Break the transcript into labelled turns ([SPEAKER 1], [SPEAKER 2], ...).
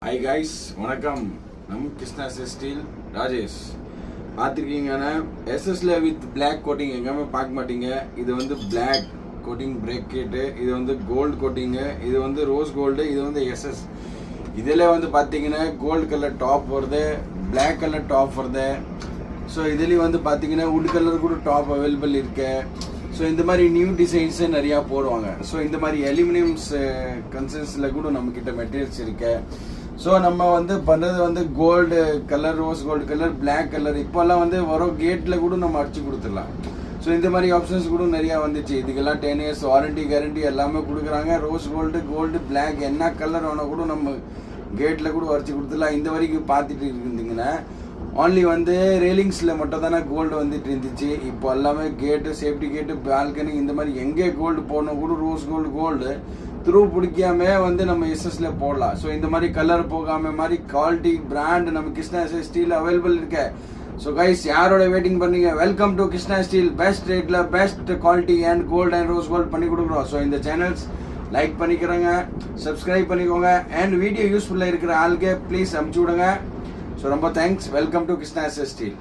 [SPEAKER 1] Hi guys, வணக்கம். நம்ம Krishna steel Rajesh பார்த்துருக்கீங்கன்னா எஸ்எஸ்ல வித் பிளாக் கோட்டிங் எங்கேயுமே பார்க்க மாட்டீங்க. இது வந்து பிளாக் கோட்டிங் பிரேக்கெட்டு, இது வந்து கோல்டு கோட்டிங்கு, இது வந்து ரோஸ் கோல்டு, இது வந்து எஸ்எஸ். இதில் வந்து பார்த்தீங்கன்னா கோல்டு கலர் டாப் வருது, பிளாக் கலர் டாப் வருது. ஸோ இதுலேயும் வந்து பார்த்தீங்கன்னா வுட் கலர் கூட டாப் அவைலபிள் இருக்கு. ஸோ இந்த மாதிரி நியூ டிசைன்ஸு நிறையா போடுவாங்க. ஸோ இந்த மாதிரி அலுமினியம்ஸ் கன்சன்ஸில் கூட நம்மக்கிட்ட மெட்டீரியல்ஸ் இருக்கு. ஸோ நம்ம வந்து பண்ணுறது வந்து gold colour, rose gold colour, black colour. இப்போல்லாம் வந்து வரும் கேட்டில் கூட நம்ம அடிச்சு கொடுத்துடலாம். ஸோ இந்த மாதிரி ஆப்ஷன்ஸ் கூட நிறையா வந்துச்சு. இதுக்கெல்லாம் 10 years வாரண்டி கேரண்டி எல்லாமே கொடுக்குறாங்க. ரோஸ் கோல்டு பிளாக் என்ன கலர் வேணால் கூட நம்ம கேட்டில் கூட வரைச்சி கொடுத்துடலாம். இந்த வரைக்கும் பார்த்துட்டு இருந்தீங்கன்னா ஓன்லி வந்து ரெயிலிங்ஸில் மட்டும் தானே கோல்டு வந்துட்டு இருந்துச்சு. இப்போ எல்லாமே கேட்டு, சேஃப்டி கேட்டு, பால்கனி, இந்த மாதிரி எங்கே கோல்டு போடணும் கூட ரோஸ் கோல்டு த்ரூ பிடிக்காம வந்து நம்ம எஸ்எஸ்ல போடலாம். ஸோ இந்த மாதிரி கலர் போகாம மாதிரி குவாலிட்டி பிராண்ட் நம்ம கிருஷ்ணா ஸ்டீல் அவைலபிள் இருக்கு. ஸோ கைஸ், யாரோட வெயிட்டிங் பண்ணீங்க? Welcome to Krishna steel. Best ரேட்ல best quality and gold and rose gold பண்ணி கொடுக்குறோம். ஸோ இந்த சேனல்ஸ் லைக் பண்ணிக்கிறோங்க, சப்ஸ்கிரைப் பண்ணிக்கோங்க, அண்ட் வீடியோ யூஸ்ஃபுல்லாக இருக்கிற ஆளுக்கு ப்ளீஸ் அமுச்சு விடுங்க. ஸோ ரொம்ப thanks. Welcome to Krishna steel.